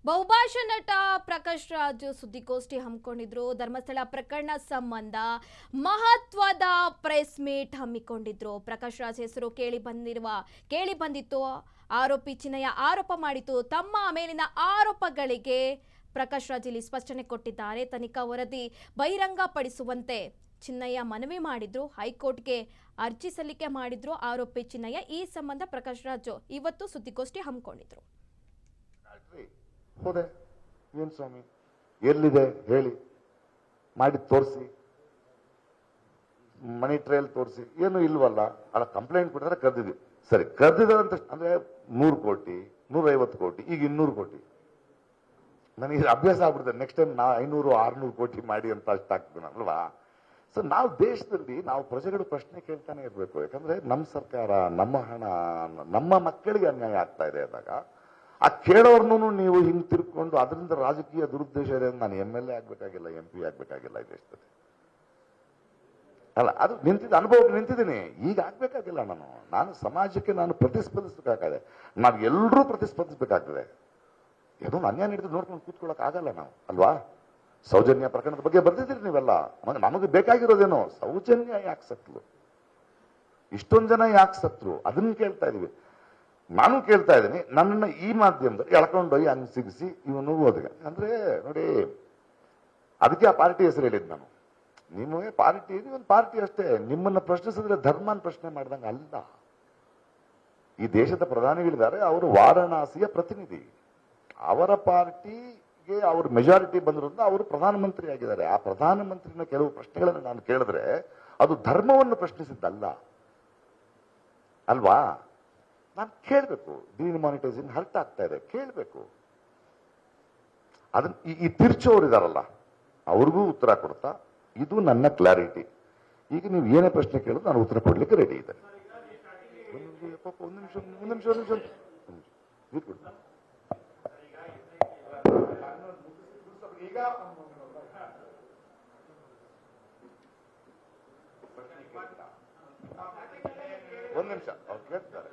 ಬಹುಭಾಷಾ ನಟ ಪ್ರಕಾಶ್ ರಾಜ್ ಸುದ್ದಿಗೋಷ್ಠಿ ಹಮ್ಮಿಕೊಂಡಿದ್ರು. ಧರ್ಮಸ್ಥಳ ಪ್ರಕರಣ ಸಂಬಂಧ ಮಹತ್ವದ ಪ್ರೆಸ್ ಮೀಟ್ ಹಮ್ಮಿಕೊಂಡಿದ್ರು. ಪ್ರಕಾಶ್ ರಾಜ್ ಹೆಸರು ಕೇಳಿ ಬಂದಿತ್ತು. ಆರೋಪಿ ಚಿನ್ನಯ್ಯ ಆರೋಪ ಮಾಡಿತು. ತಮ್ಮ ಮೇಲಿನ ಆರೋಪಗಳಿಗೆ ಪ್ರಕಾಶ್ ರಾಜ್ ಇಲ್ಲಿ ಸ್ಪಷ್ಟನೆ ಕೊಟ್ಟಿದ್ದಾರೆ. ತನಿಖಾ ವರದಿ ಬಹಿರಂಗಪಡಿಸುವಂತೆ ಚಿನ್ನಯ್ಯ ಮನವಿ ಮಾಡಿದ್ರು. ಹೈಕೋರ್ಟ್ಗೆ ಅರ್ಜಿ ಸಲ್ಲಿಕೆ ಮಾಡಿದ್ರು ಆರೋಪಿ ಚಿನ್ನಯ್ಯ. ಈ ಸಂಬಂಧ ಪ್ರಕಾಶ್ ರಾಜ್ ಇವತ್ತು ಸುದ್ದಿಗೋಷ್ಠಿ ಹಮ್ಮಿಕೊಂಡಿದ್ರು. ಹೋದೆ ಏನ್ ಸ್ವಾಮಿ ಎಲ್ಲಿದೆ ಹೇಳಿ, ಮಾಡಿ ತೋರಿಸಿ, ಮನಿ ಟ್ರಯಲ್ ತೋರಿಸಿ, ಏನು ಇಲ್ವಲ್ಲ. ಅಲ್ಲ ಕಂಪ್ಲೇಂಟ್ ಕೊಟ್ಟಿದ್ರೆ ಕರೆದಿದ್ವಿ, ಸರಿ ಕರೆದಿದ್ದಾರೆ ಅಂದ್ರೆ 100 ಕೋಟಿ 150 ಕೋಟಿ ಈಗ 200 ಕೋಟಿ. ನನಗೆ ಅಭ್ಯಾಸ ಆಗ್ಬಿಡ್ತದೆ. ನೆಕ್ಸ್ಟ್ ಟೈಮ್ ನಾವು 500-600 ಕೋಟಿ ಮಾಡಿ ಅಂತ ಅಷ್ಟಾಗ್ತದೆ ಅಲ್ವಾ. ಸೊ ನಾವು ದೇಶದಲ್ಲಿ ನಾವು ಪ್ರಜೆಗಳು ಪ್ರಶ್ನೆ ಕೇಳ್ತಾನೆ ಇರ್ಬೇಕು. ಯಾಕಂದ್ರೆ ನಮ್ಮ ಸರ್ಕಾರ, ನಮ್ಮ ಹಣ, ನಮ್ಮ ಮಕ್ಕಳಿಗೆ ಅನ್ಯಾಯ ಆಗ್ತಾ ಇದೆ ಅಂದಾಗ ಆ ಕೇಳೋರ್ನು ನೀವು ಹಿಂಗ್ ತಿರ್ಕೊಂಡು ಅದರಿಂದ ರಾಜಕೀಯ ದುರುದ್ದೇಶ ಇದೆ. ನಾನು MLA ಆಗ್ಬೇಕಾಗಿಲ್ಲ, MP ಆಗ್ಬೇಕಾಗಿಲ್ಲ ಈ ದೇಶದಲ್ಲಿ. ಅಲ್ಲ, ಅದು ಅನುಭವಕ್ಕೆ ನಿಂತಿದ್ದೀನಿ. ಈಗ ಆಗ್ಬೇಕಾಗಿಲ್ಲ. ನಾನು ಸಮಾಜಕ್ಕೆ ನಾನು ಪ್ರತಿಸ್ಪಂದಿಸಬೇಕಾಗಿದೆ. ನಾವು ಎಲ್ಲರೂ ಪ್ರತಿಸ್ಪಂದಿಸಬೇಕಾಗ್ತದೆ. ಏನೋ ಅನ್ಯಾಯ ನಡೆದು ನೋಡ್ಕೊಂಡು ಕೂತ್ಕೊಳ್ಳೋಕೆ ಆಗಲ್ಲ ನಾವು, ಅಲ್ವಾ. ಸೌಜನ್ಯ ಪ್ರಕರಣದ ಬಗ್ಗೆ ಬರ್ದಿದ್ದೀರಿ ನೀವೆಲ್ಲ. ನಮಗೆ ಬೇಕಾಗಿರೋದೇನೋ ಸೌಜನ್ಯ ಯಾಕೆ ಸತ್ಲು, ಇಷ್ಟೊಂದು ಜನ ಯಾಕೆ ಸತ್ರು, ಅದನ್ನ ಕೇಳ್ತಾ ಇದೀವಿ. ನಾನು ಕೇಳ್ತಾ ಇದ್ದೀನಿ, ನನ್ನನ್ನು ಈ ಮಾಧ್ಯಮದಲ್ಲಿ ಎಳ್ಕೊಂಡೋಗಿ ಹಂಗೆ ಸಿಗಿಸಿ ಇವನು ಓದಿಗೆ ಅಂದ್ರೆ ನೋಡಿ, ಅದಕ್ಕೆ ಆ ಪಾರ್ಟಿ ಹೆಸರು ಹೇಳಿದ್ ನಾನು. ನಿಮಗೆ ಪಾರ್ಟಿ ಒಂದು ಪಾರ್ಟಿ ಅಷ್ಟೇ. ನಿಮ್ಮನ್ನ ಪ್ರಶ್ನಿಸಿದ್ರೆ ಧರ್ಮನ ಪ್ರಶ್ನೆ ಮಾಡ್ದಂಗೆ ಅಲ್ಲ. ಈ ದೇಶದ ಪ್ರಧಾನಿಗಳಿದ್ದಾರೆ, ಅವರು ವಾರಣಾಸಿಯ ಪ್ರತಿನಿಧಿ. ಅವರ ಪಾರ್ಟಿಗೆ ಅವ್ರ ಮೆಜಾರಿಟಿ ಬಂದಿರೋದ್ರಿಂದ ಅವರು ಪ್ರಧಾನಮಂತ್ರಿ ಆಗಿದ್ದಾರೆ. ಆ ಪ್ರಧಾನಮಂತ್ರಿನ ಕೆಲವು ಪ್ರಶ್ನೆಗಳನ್ನು ನಾನು ಕೇಳಿದ್ರೆ ಅದು ಧರ್ಮವನ್ನು ಪ್ರಶ್ನಿಸಿದ್ದಲ್ಲ, ಅಲ್ವಾ. ನಾನು ಕೇಳಬೇಕು. ಡಿಮಾನಿಟೈಸಿಂಗ್ ಹರ್ಟ್ ಆಗ್ತಾ ಇದೆ, ಕೇಳಬೇಕು. ಅದನ್ನ ಈ ತಿರ್ಚೋರಿದಾರಲ್ಲ ಅವ್ರಿಗೂ ಉತ್ತರ ಕೊಡ್ತಾ ಇದು ನನ್ನ ಕ್ಲಾರಿಟಿ. ಈಗ ನೀವು ಏನೇ ಪ್ರಶ್ನೆ ಕೇಳಿದ್ರು ನಾನು ಉತ್ತರ ಕೊಡ್ಲಿಕ್ಕೆ ರೆಡಿ ಇದೆ. ಒಂದು ನಿಮಿಷ ಈಗ ಒಂದು ನಿಮಿಷ ಅವ್ರು ಕೇಳ್ತಾರೆ.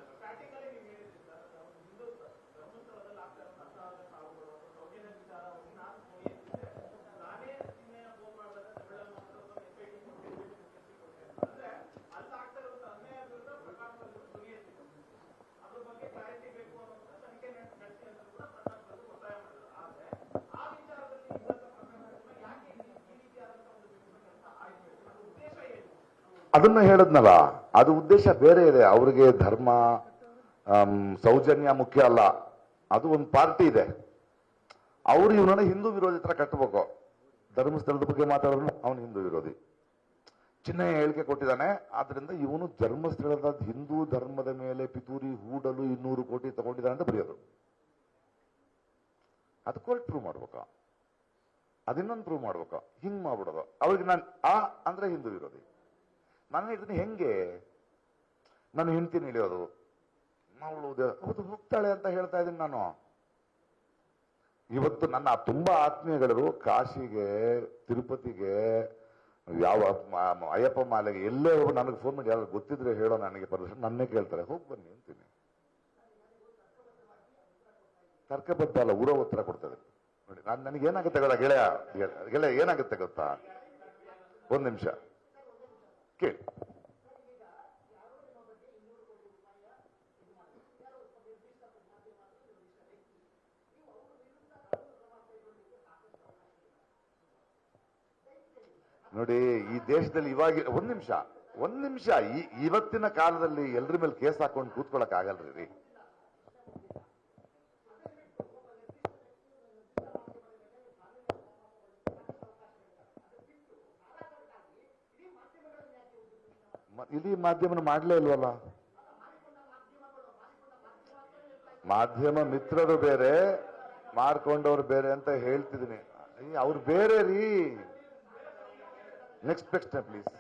ಅದನ್ನ ಹೇಳದ್ನಲ್ಲ, ಅದು ಉದ್ದೇಶ ಬೇರೆ ಇದೆ. ಅವ್ರಿಗೆ ಧರ್ಮ ಸೌಜನ್ಯ ಮುಖ್ಯ ಅಲ್ಲ. ಅದು ಒಂದು ಪಾರ್ಟಿ ಇದೆ. ಅವ್ರು ಇವನನ್ನ ಹಿಂದೂ ವಿರೋಧಿ ತರ ಕಟ್ಟಬೇಕು. ಧರ್ಮಸ್ಥಳದ ಬಗ್ಗೆ ಮಾತಾಡೋದು ಅವನು ಹಿಂದೂ ವಿರೋಧಿ. ಚಿನ್ನಯ್ಯ ಹೇಳಿಕೆ ಕೊಟ್ಟಿದ್ದಾನೆ, ಆದ್ರಿಂದ ಇವನು ಧರ್ಮಸ್ಥಳದ ಹಿಂದೂ ಧರ್ಮದ ಮೇಲೆ ಪಿತೂರಿ ಹೂಡಲು 200 ಕೋಟಿ ತಗೊಂಡಿದ್ದಾನೆ ಅಂತ ಬರೆಯೋದು. ಅದು ಕೋರ್ಟ್ ಪ್ರೂವ್ ಮಾಡ್ಬೇಕು. ಅದಿನ್ನೊಂದು ಪ್ರೂವ್ ಮಾಡ್ಬೇಕು. ಹಿಂಗ್ ಮಾಡ್ಬಿಡೋದು. ಅವ್ರಿಗೆ ನಾನು ಅಂದ್ರೆ ಹಿಂದೂ ವಿರೋಧಿ. ನಾನು ಹೇಳ್ತೀನಿ, ಹೆಂಗೆ ನಾನು ಹೆಂಡ್ತೀನಿ ಇಳಿಯೋದು, ಅವತ್ತು ಹೋಗ್ತಾಳೆ ಅಂತ ಹೇಳ್ತಾ ಇದ್ದೀನಿ ನಾನು. ಇವತ್ತು ನನ್ನ ತುಂಬಾ ಆತ್ಮೀಯಗಳು ಕಾಶಿಗೆ, ತಿರುಪತಿಗೆ, ಯಾವ ಅಯ್ಯಪ್ಪ ಮಾಲೆಗೆ ಎಲ್ಲೇ ಹೋಗಿ ನನಗೆ ಫೋನ್ ಮಾಡಿ ಯಾರು ಗೊತ್ತಿದ್ರೆ ಹೇಳೋ, ನನಗೆ ಪರ್ಮಿಷನ್ ನನ್ನೇ ಕೇಳ್ತಾರೆ, ಹೋಗಿ ಬನ್ನಿ ಅಂತೀನಿ. ತರ್ಕಬದ್ಧ ಅಲ್ಲ, ಊರ ಉತ್ತರ ಕೊಡ್ತದೆ ನೋಡಿ. ನನಗೆ ಏನಾಗುತ್ತೆ ಗೊತ್ತಾ ಗೆಳೆಯ ಏನಾಗುತ್ತೆ ಗೊತ್ತಾ, ಒಂದು ನಿಮಿಷ ಕೇಳಿ. ನೋಡಿ, ಈ ದೇಶದಲ್ಲಿ ಇವಾಗ ಒಂದ್ ನಿಮಿಷ ಇವತ್ತಿನ ಕಾಲದಲ್ಲಿ ಎಲ್ರ ಮೇಲೆ ಕೇಸ್ ಹಾಕೊಂಡು ಕೂತ್ಕೊಳಕ್ ಆಗಲ್ರಿ. ಇಲ್ಲಿ ಮಾಧ್ಯಮನ ಮಾಡ್ಲೇ ಇಲ್ವಲ್ಲ. ಮಾಧ್ಯಮ ಮಿತ್ರರು ಬೇರೆ, ಮಾಡ್ಕೊಂಡವ್ರು ಬೇರೆ ಅಂತ ಹೇಳ್ತಿದ್ದೀನಿ. ಅವ್ರು ಬೇರೆ ರೀ. ನೆಕ್ಸ್ಟ್ ಪ್ರಶ್ನೆ ಪ್ಲೀಸ್.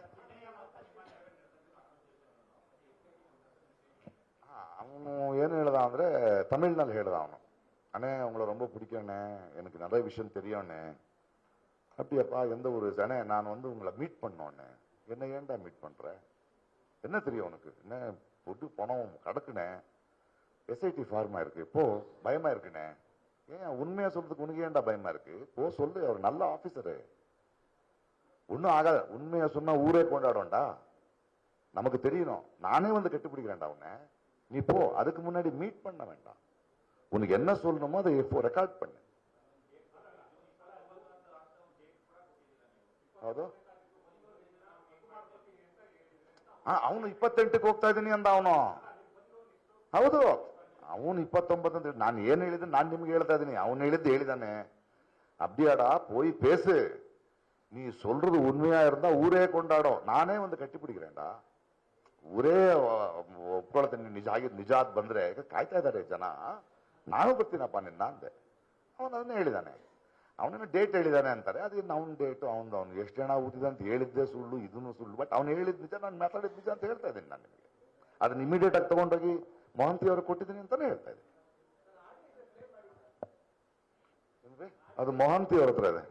ಅವನು ಏನು ಹೇಳ್ದ ಅಂದ್ರೆ, ತಮಿಳ್ನಲ್ಲಿ ಹೇಳ್ದ ಅವನು, அண்ணே உங்களை ரொம்ப பிடிக்கண்ணே, எனக்கு நிறைய விஷயம் தெரியும்ண்ணே. அப்படியாப்பா, எந்த ஊரு? அண்ணே நான் உங்களை மீட் பண்ணோண்ணே. என்ன ஏன்டா மீட் பண்ற, என்ன தெரியும் உனக்கு, என்ன பொட்டு பணம் கிடக்குனே, SIT ஃபார்மா இருக்கு, இப்போ பயமா இருக்குண்ணே. ஏன் உண்மையை சொல்றதுக்கு உனக்கு ஏன்டா பயமா இருக்கு? போ சொல்லு, அவர் நல்ல ஆபீசரு. ஒன்னும் ஆகாத. உண்மையை சொன்னா ஊரே கொண்டாடும்டா. நமக்கு தெரியணும். நானே வந்து கட்டுப்பிடிக்கிறேன்டா உன்னை. நீ போ. அதுக்கு முன்னாடி மீட் பண்ண வேண்டாம். உனக்கு என்ன சொல்லணுமோ அதை ரெக்கார்ட் பண்ணு. ಹೌದು. ಅವನು 28ಕ್ಕೆ ಹೋಗ್ತಾ ಇದ್ದೀನಿ ಅಂದ ಅವನು. ಹೌದು, ಅವನು 29 ಅಂತ. ನಾನು ಏನ್ ಹೇಳಿದ್ರೆ ನಾನು ನಿಮ್ಗೆ ಹೇಳ್ತಾ ಇದ್ದೀನಿ. ಅವನು ಹೇಳಿದ್ದು ಹೇಳಿದಾನೆ. அப்படியாடா போய் பேசு. நீ சொல்றது உண்மையா இருந்தா ஊரே கொண்டாடும். ನಾನೇ ಒಂದು ಕಟ್ಟಿ பிடிக்கிறேன்டಾ. ಊರೇ ಒಪ್ಕೊಳ್ತೀನಿ. ನಿಜಾದ್ ಬಂದ್ರೆ ಕಾಯ್ತಾ ಇದ್ದಾರೆ ಜನ. ನಾನು ಬರ್ತೀನಪ್ಪ ನಿನ್ನ ಅಂದೆ. ಅವನು ಅದನ್ನೇ ಹೇಳಿದಾನೆ. ಅವನೇನು ಡೇಟ್ ಹೇಳಿದಾನೆ ಅಂತಾರೆ. ಅದೇನು ಅವನ ಡೇಟು ಅವನು ಎಷ್ಟು ಜನ ಊದಿದೆ ಅಂತ ಹೇಳಿದ್ದೆ ಸುಳ್ಳು, ಇದನ್ನು ಸುಳ್ಳು. ಬಟ್ ಅವ್ನು ಹೇಳಿದ್ ನಿಜ, ನಾನು ಮಾತಾಡಿದ್ ನಿಜ ಅಂತ ಹೇಳ್ತಾ ಇದ್ದೀನಿ ನಾನು ನಿಮಗೆ. ಅದನ್ನ ಇಮಿಡಿಯೇಟ್ ಆಗಿ ತಗೊಂಡೋಗಿ ಮೊಹಂತಿ ಅವರು ಕೊಟ್ಟಿದ್ದೀನಿ ಅಂತಾನೆ ಹೇಳ್ತಾ ಇದ್ದೀನಿ. ಅದು ಮೊಹಂತಿ ಅವ್ರ ಹತ್ರ ಇದೆ.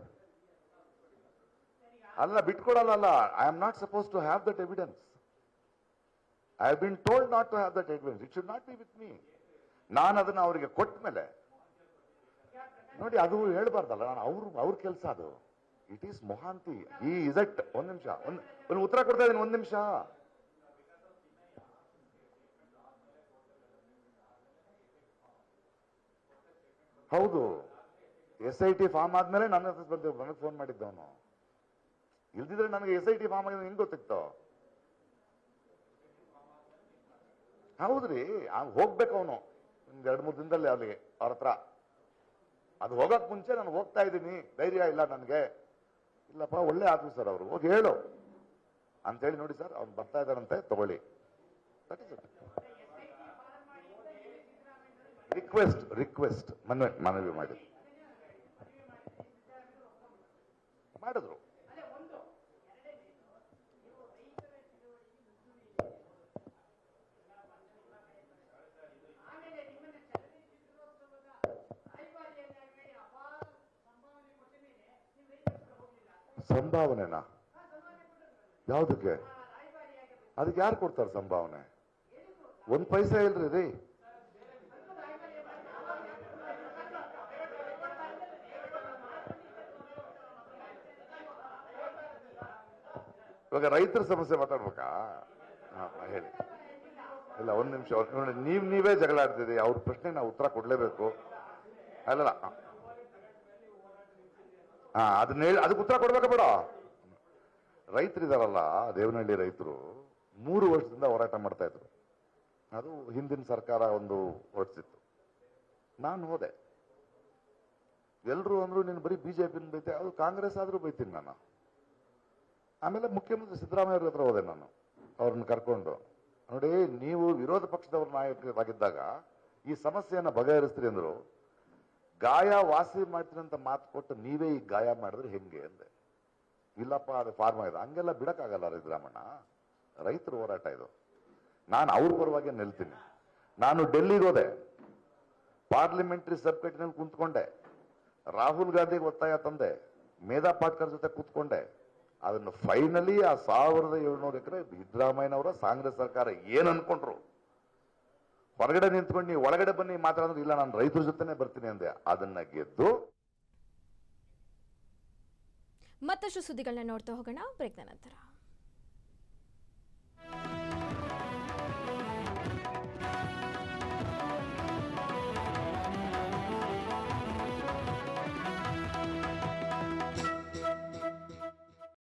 ಅಲ್ಲ, ಬಿಟ್ಕೊಡಲ್ಲ. I am not suppose to have that evidence. I have been told not to have that evidence. It should not be with me. ನಾನು ಅದನ್ನ ಅವರಿಗೆ ಕೊಟ್ಟ ಮೇಲೆ ನೋಡಿ, ಅದು ಹೇಳ್ಬಾರ್ದಲ್ಲ. ನಾನು ಅವ್ರ ಕೆಲಸ ಅದು. It is Mohanty. ಈ ಇಸಟ್. ಒಂದ್ ನಿಮಿಷ, ಒಂದು ಉತ್ತರ ಕೊಡ್ತಾ ಇದ್ದೀನಿ. ಒಂದ್ ನಿಮಿಷ. ಹೌದು, SIT ಫಾರ್ಮ್ ಆದ್ಮೇಲೆ ನನಗೆ ಫೋನ್ ಮಾಡಿದ್ದವನು. ಇಲ್ದಿದ್ರೆ ನನಗೆ SIT ಫಾರ್ಮ್ ಆಗಿದೆ ಹೆಂಗ್ ಗೊತ್ತಿತ್ತು? ಹೌದ್ರಿ, ಹೋಗ್ಬೇಕು ಅವನು. ಒಂದ್ 2-3 ದಿನದಲ್ಲಿ ಅಲ್ಲಿಗೆ ಅವ್ರ ಹತ್ರ. ಅದು ಹೋಗಕ್ ಮುಂಚೆ ನಾನು ಹೋಗ್ತಾ ಇದ್ದೀನಿ, ಧೈರ್ಯ ಇಲ್ಲ ನನಗೆ. ಇಲ್ಲಪ್ಪ, ಒಳ್ಳೆ ಆಫೀಸರ್ ಅವರು, ಹೋಗಿ ಹೇಳು ಅಂತೇಳಿ. ನೋಡಿ ಸರ್, ಅವ್ನು ಬರ್ತಾ ಇದ್ದಾರಂತೆ, ತಗೊಳ್ಳಿ. That is it. ರಿಕ್ವೆಸ್ಟ್ ಮನವಿ ಮಾಡಿದ್ರು. ಸಂಭಾವನೆನಾ? ಯಾವ್ದಕ್ಕೆ? ಅದಕ್ಕೆ ಯಾರು ಕೊಡ್ತಾರೆ ಸಂಭಾವನೆ? 1 ಪೈಸೆ ಇಲ್ರಿ ರೀ. ಇವಾಗ ರೈತರ ಸಮಸ್ಯೆ ಮಾತಾಡ್ಬೇಕಾ? ಹೇಳಿ. ಇಲ್ಲ, 1 ನಿಮಿಷ. ನೋಡಿ, ನೀವೇ ಜಗಳ ಆಡ್ತಿದ್ದೀರಿ. ಅವ್ರ ಪ್ರಶ್ನೆ ನಾವು ಉತ್ತರ ಕೊಡ್ಲೇಬೇಕು. ಅಲ್ಲಲ್ಲ, ಅದನ್ನ ಹೇಳಿ, ಅದಕ್ಕೆ ಉತ್ತರ ಕೊಡ್ಬೇಕ ಬೇಡ? ರೈತರಿದಾರಲ್ಲ, ದೇವನಹಳ್ಳಿ ರೈತರು 3 ವರ್ಷದಿಂದ ಹೋರಾಟ ಮಾಡ್ತಾ ಇದ್ರು. ಅದು ಹಿಂದಿನ ಸರ್ಕಾರ ಒಂದು ಹೊರಡಿಸಿತ್ತು. ನಾನು ಹೋದೆ. ಎಲ್ರು ಅಂದ್ರು ನೀನು ಬರೀ ಬಿಜೆಪಿನ ಬೈತೆ, ಅದು ಕಾಂಗ್ರೆಸ್ ಆದ್ರೂ ಬೈತೀನಿ ನಾನು. ಆಮೇಲೆ ಮುಖ್ಯಮಂತ್ರಿ ಸಿದ್ದರಾಮಯ್ಯ ಅವ್ರ ಹತ್ರ ಹೋದೆ ನಾನು, ಅವ್ರನ್ನ ಕರ್ಕೊಂಡು. ನೋಡಿ, ನೀವು ವಿರೋಧ ಪಕ್ಷದವ್ರ ನಾಯಕರಾಗಿದ್ದಾಗ ಈ ಸಮಸ್ಯೆಯನ್ನ ಬಗೆಹರಿಸ್ತೀರಿ ಅಂದ್ರು. ಗಾಯ ವಾಸಿ ಮಾಡ್ತೀನಿ ಅಂತ ಮಾತು ಕೊಟ್ಟು ನೀವೇ ಈ ಗಾಯ ಮಾಡಿದ್ರೆ ಹೆಂಗೆ ಅಂದೆ. ಇಲ್ಲಪ್ಪ, ಅದು ಫಾರ್ಮ್ ಆಗಿದೆ. ಹಂಗೆಲ್ಲ ಬಿಡಕ್ಕಾಗಲ್ಲ ಸಿದ್ದರಾಮಣ್ಣ. ರೈತರ ಹೋರಾಟ ಇದು. ನಾನು ಅವ್ರ ಪರವಾಗಿ ನಿಲ್ತೀನಿ. ನಾನು ಡೆಲ್ಲಿಗೆ ಹೋದೆ, ಪಾರ್ಲಿಮೆಂಟರಿ ಸಬ್ ಕಮಿಟಿನಲ್ಲಿ ಕುಂತ್ಕೊಂಡೆ, ರಾಹುಲ್ ಗಾಂಧಿಗೆ ಒತ್ತಾಯ ತಂದೆ, ಮೇಧಾ ಪಾಟ್ಕರ್ ಜೊತೆ ಕೂತ್ಕೊಂಡೆ. ಅದನ್ನು ಫೈನಲಿ ಆ 1700 ಎಕರೆ ಸಿದ್ದರಾಮಯ್ಯನವರ ಕಾಂಗ್ರೆಸ್ ಸರ್ಕಾರ ಏನ್ ಅನ್ಕೊಂಡ್ರು, ಹೊರಗಡೆ ನಿಂತ್ಕೊಂಡು ನೀವು ಒಳಗಡೆ ಬನ್ನಿ ಮಾತಾಡಿದ್ರೆ, ಇಲ್ಲ ನಾನು ರೈತರ ಜೊತೆನೆ ಬರ್ತೀನಿ ಅಂದೆ. ಅದನ್ನ ಗೆದ್ದು. ಮತ್ತಷ್ಟು ಸುದ್ದಿಗಳನ್ನ ನೋಡ್ತಾ ಹೋಗೋಣ ಬ್ರೇಕ್ನ ನಂತರ.